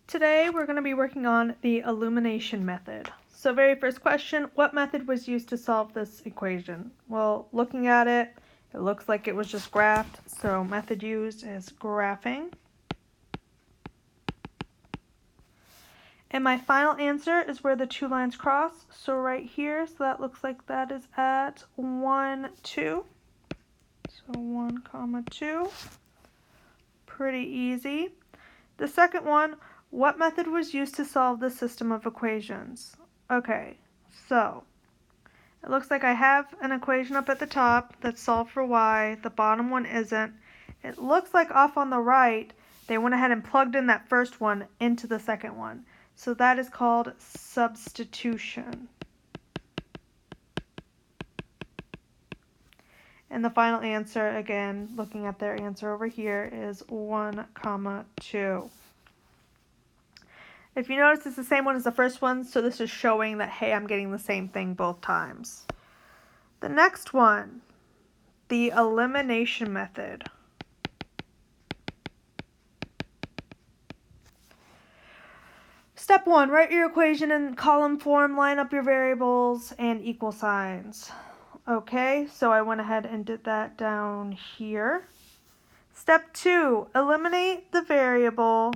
Today we're going to be working on the elimination method. So very first question, what method was used to solve this equation? Well, looking at it, it looks like it was just graphed, so method used is graphing. And my final answer is where the two lines cross, so right here, so that looks like that is at 1, 2. So 1, 2. Pretty easy. The second one, what method was used to solve the system of equations? Okay, so it looks like I have an equation up at the top that's solved for y. The bottom one isn't. It looks like off on the right, they went ahead and plugged in that first one into the second one. So that is called substitution. And the final answer, again, looking at their answer over here, is 1, 2. If you notice, it's the same one as the first one, so this is showing that, hey, I'm getting the same thing both times. The next one, the elimination method. Step 1, write your equation in column form, line up your variables and equal signs. Okay, so I went ahead and did that down here. Step 2, eliminate the variable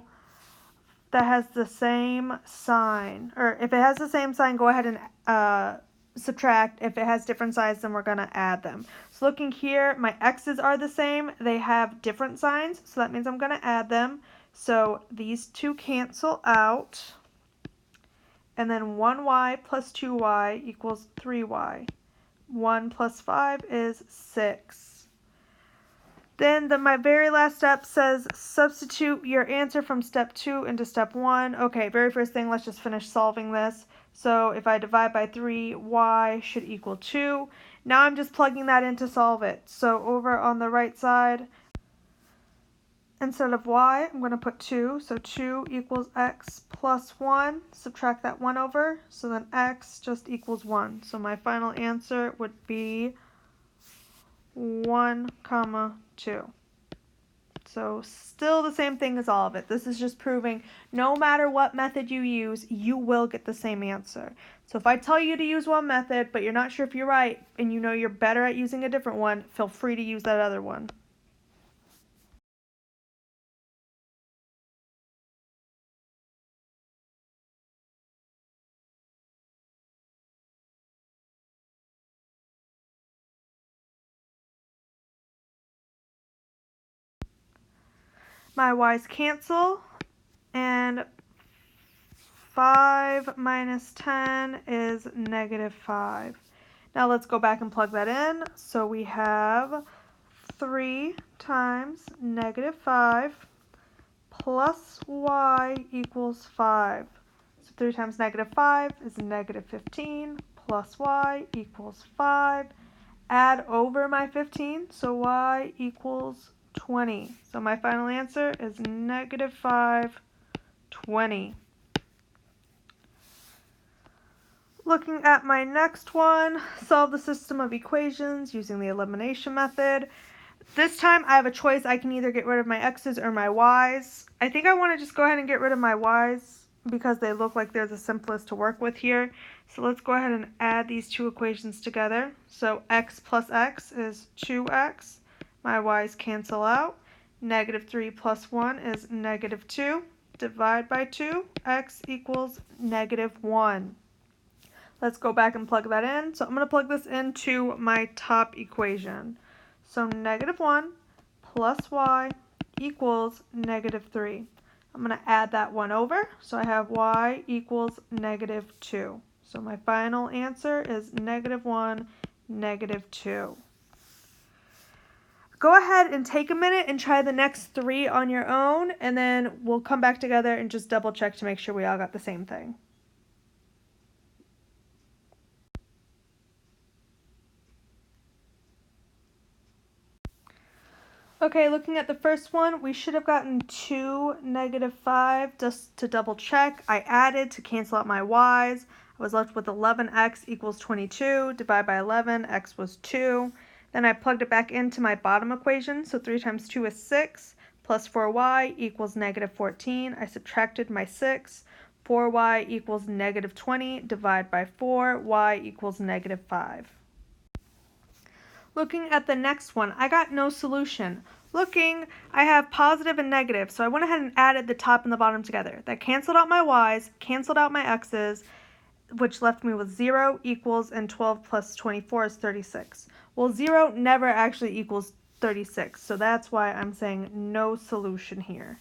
that has the same sign, or if it has the same sign, go ahead and subtract. If it has different signs, then we're going to add them. So looking here, my x's are the same. They have different signs, so that means I'm going to add them. So these two cancel out, and then 1y plus 2y equals 3y. 1 plus 5 is 6. Then my very last step says substitute your answer from step 2 into step 1. Okay, very first thing, let's just finish solving this. So if I divide by 3, y should equal 2. Now I'm just plugging that in to solve it. So over on the right side, instead of y, I'm going to put 2. So 2 equals x plus 1. Subtract that 1 over. So then x just equals 1. So my final answer would be 1, 2. So still the same thing as all of it. This is just proving no matter what method you use, you will get the same answer. So if I tell you to use one method, but you're not sure if you're right, and you know you're better at using a different one, feel free to use that other one. My y's cancel, and 5 minus 10 is negative 5. Now let's go back and plug that in. So we have 3 times negative 5 plus y equals 5. So 3 times negative 5 is negative 15 plus y equals 5. Add over my 15, so y equals 20. So my final answer is negative 5, 20. Looking at my next one, solve the system of equations using the elimination method. This time I have a choice. I can either get rid of my x's or my y's. I think I want to just go ahead and get rid of my y's because they look like they're the simplest to work with here. So let's go ahead and add these two equations together. So x plus x is 2x. My y's cancel out. Negative 3 plus 1 is negative 2. Divide by 2, x equals negative 1. Let's go back and plug that in. So I'm going to plug this into my top equation. So negative 1 plus y equals negative 3. I'm going to add that 1 over. So I have y equals negative 2. So my final answer is negative 1, negative 2. Go ahead and take a minute and try the next 3 on your own, and then we'll come back together and just double check to make sure we all got the same thing. Okay, looking at the first one, we should have gotten 2, negative 5. Just to double check, I added to cancel out my y's. I was left with 11x equals 22. Divide by 11, x was 2. Then I plugged it back into my bottom equation, so 3 times 2 is 6, plus 4y equals negative 14. I subtracted my 6. 4y equals negative 20. Divide by 4. Y equals negative 5. Looking at the next one, I got no solution. Looking, I have positive and negative, so I went ahead and added the top and the bottom together. That canceled out my y's, canceled out my x's, which left me with 0 equals, and 12 plus 24 is 36. Well, 0 never actually equals 36, so that's why I'm saying no solution here.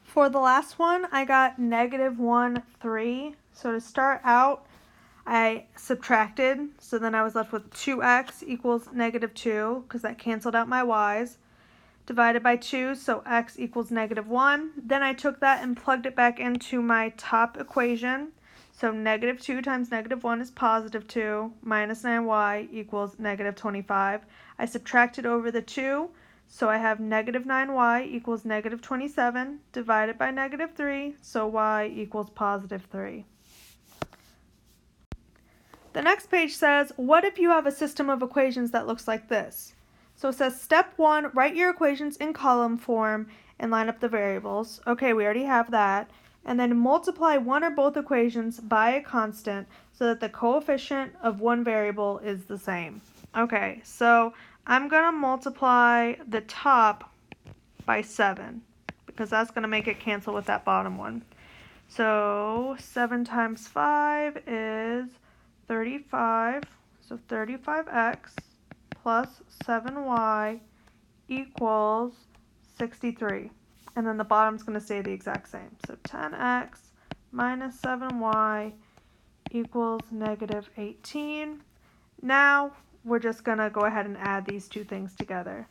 For the last one, I got negative 1, 3. So to start out, I subtracted, so then I was left with 2x equals negative 2, because that canceled out my y's. Divided by 2, so x equals negative 1. Then I took that and plugged it back into my top equation. So negative 2 times negative 1 is positive 2, minus 9y equals negative 25. I subtracted over the 2, so I have negative 9y equals negative 27, divided by negative 3, so y equals positive 3. The next page says, what if you have a system of equations that looks like this? So it says, step 1, write your equations in column form and line up the variables. Okay, we already have that. And then multiply one or both equations by a constant so that the coefficient of one variable is the same. Okay, so I'm going to multiply the top by 7 because that's going to make it cancel with that bottom one. So 7 times 5 is 35, so 35x plus 7y equals 63. And then the bottom's going to stay the exact same. So 10x minus 7y equals negative 18. Now we're just going to go ahead and add these two things together.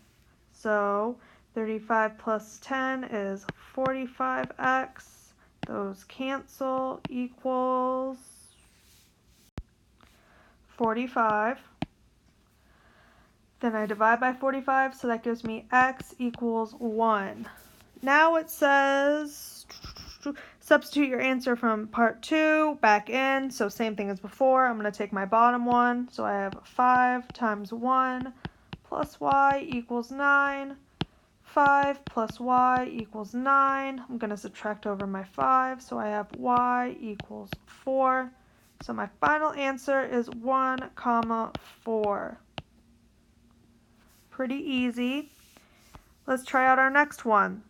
So 35 plus 10 is 45x. Those cancel, equals 45. Then I divide by 45, so that gives me x equals 1. Now it says, substitute your answer from part 2 back in, so same thing as before. I'm going to take my bottom one, so I have 5 times 1 plus y equals 9. 5 plus y equals 9. I'm going to subtract over my 5, so I have y equals 4. So my final answer is 1, 4. Pretty easy. Let's try out our next one.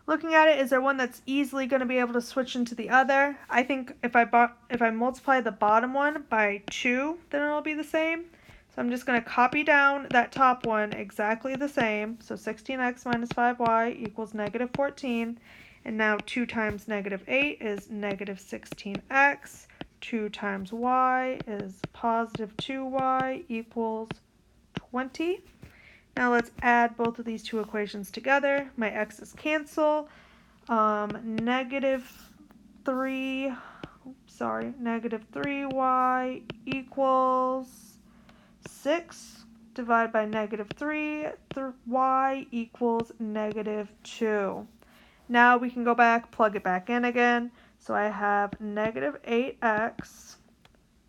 Looking at it, is there one that's easily going to be able to switch into the other? I think if I multiply the bottom one by 2, then it'll be the same. So I'm just going to copy down that top one exactly the same. So 16x minus 5y equals negative 14. And now 2 times negative 8 is negative 16x. 2 times y is positive 2y equals 20. Now let's add both of these two equations together. My x's cancel. Negative 3y equals 6. Divide by negative 3, y equals negative 2. Now we can go back, plug it back in again. So I have negative 8x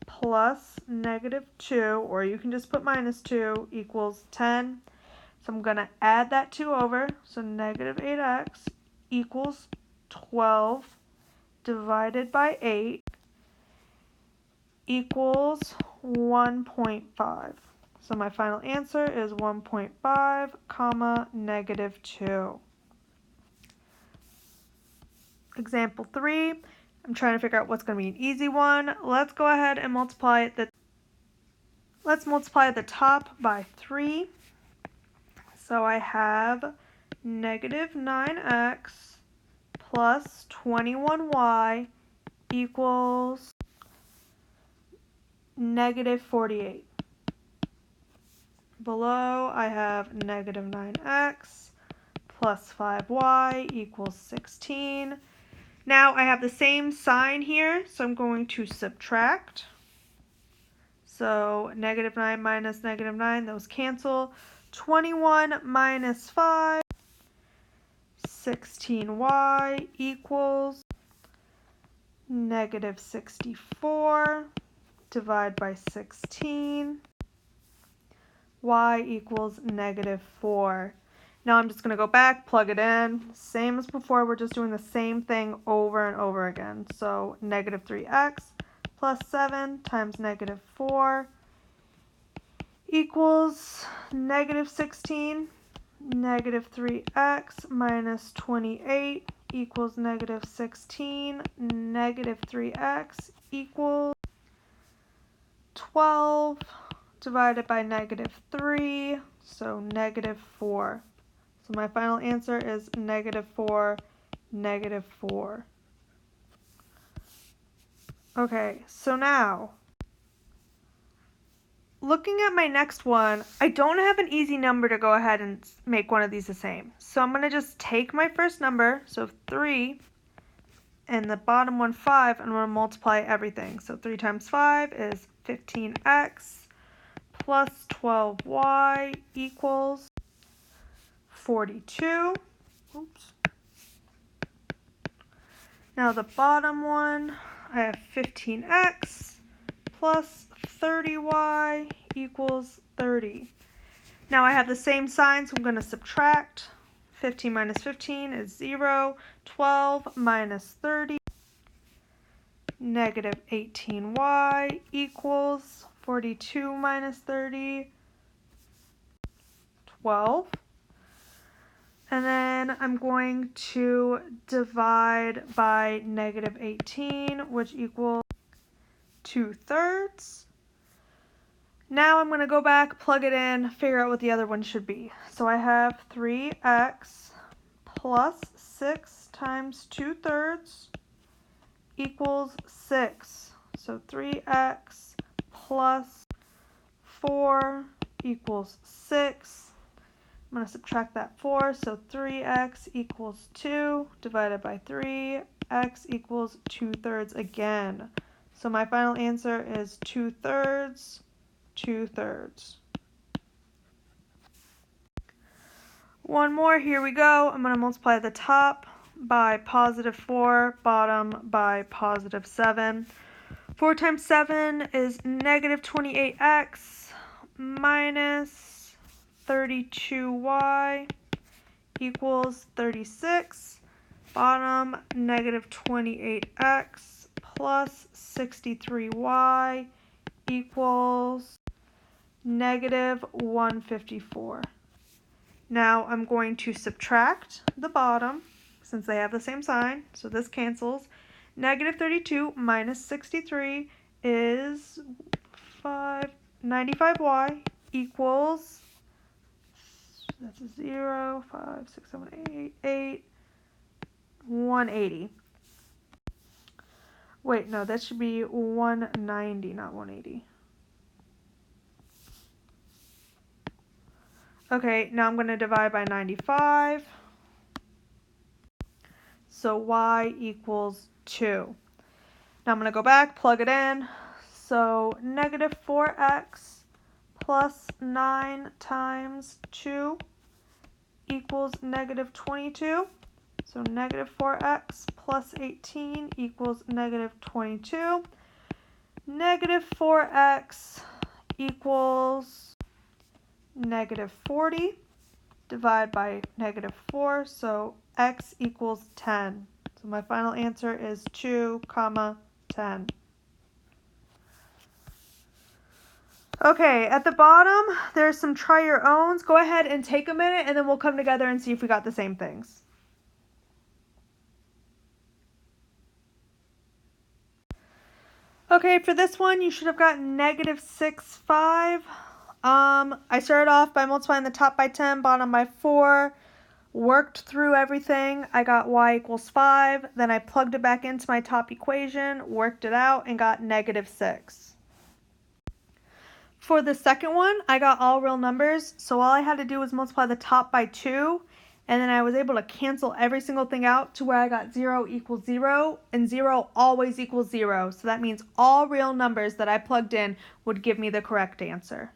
plus negative 2, or you can just put minus 2, equals 10. So I'm going to add that 2 over. So negative 8x equals 12 divided by 8 equals 1.5. So my final answer is 1.5, comma, negative 2. Example 3, I'm trying to figure out what's going to be an easy one. Let's go ahead and multiply the top by 3. So I have negative 9x plus 21y equals negative 48. Below I have negative 9x plus 5y equals 16. Now I have the same sign here, so I'm going to subtract. So negative 9 minus negative 9, those cancel. 21 minus 5, 16y equals negative 64. Divide by 16. Y equals negative 4. Now I'm just going to go back, plug it in. Same as before, we're just doing the same thing over and over again. So negative 3x plus 7 times negative 4 equals negative 16. Negative 3x minus 28 equals negative 16. Negative 3x equals 12 divided by negative 3, so negative 4. So my final answer is negative 4, negative 4. Okay, so now, looking at my next one, I don't have an easy number to go ahead and make one of these the same. So I'm going to just take my first number, so 3, and the bottom one 5, and I'm going to multiply everything. So 3 times 5 is 15x plus 12y equals 42. Oops. Now the bottom one, I have 15x plus 30y equals 30. Now I have the same sign, so I'm going to subtract. 15 minus 15 is 0. 12 minus 30, negative 18y equals 42 minus 30, 12. And then I'm going to divide by negative 18, which equals 2/3. Now I'm going to go back, plug it in, figure out what the other one should be. So I have 3x plus 6 times 2/3 equals 6. So 3x plus 4 equals 6. I'm going to subtract that 4, so 3x equals 2 divided by 3, x equals 2/3 again. So my final answer is 2/3, 2/3. One more, here we go. I'm going to multiply the top by positive 4, bottom by positive 7. 4 times 7 is negative 28x minus 32y equals 36. Bottom, negative 28x plus 63y equals negative 154. Now I'm going to subtract the bottom since they have the same sign, so this cancels. Negative 32 minus 63 is 95y equals, that's 0, 5, 6, 7, 8, 180. Wait, no, that should be 190, not 180. Okay, now I'm going to divide by 95. So y equals 2. Now I'm going to go back, plug it in. So negative 4x plus 9 times 2 equals negative 22. So negative 4x plus 18 equals negative 22. Negative 4x equals negative 40. Divide by negative 4, so x equals 10. So my final answer is 2, 10. Okay, at the bottom, there's some try your owns. Go ahead and take a minute, and then we'll come together and see if we got the same things. Okay, for this one, you should have gotten negative 6, 5. I started off by multiplying the top by 10, bottom by 4, worked through everything. I got y equals 5. Then I plugged it back into my top equation, worked it out, and got negative 6. For the second one, I got all real numbers, so all I had to do was multiply the top by 2, and then I was able to cancel every single thing out to where I got 0 equals 0, and 0 always equals 0. So that means all real numbers that I plugged in would give me the correct answer.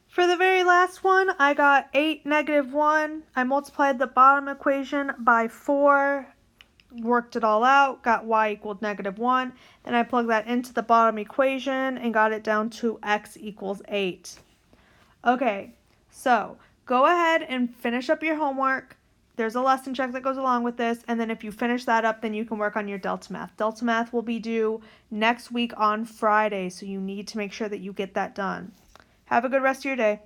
For the very last one, I got 8, negative 1. I multiplied the bottom equation by 4, worked it all out, got y equaled negative 1. Then I plugged that into the bottom equation and got it down to x equals 8. Okay, so go ahead and finish up your homework. There's a lesson check that goes along with this, and then if you finish that up, then you can work on your Delta Math. Delta Math will be due next week on Friday, so you need to make sure that you get that done. Have a good rest of your day.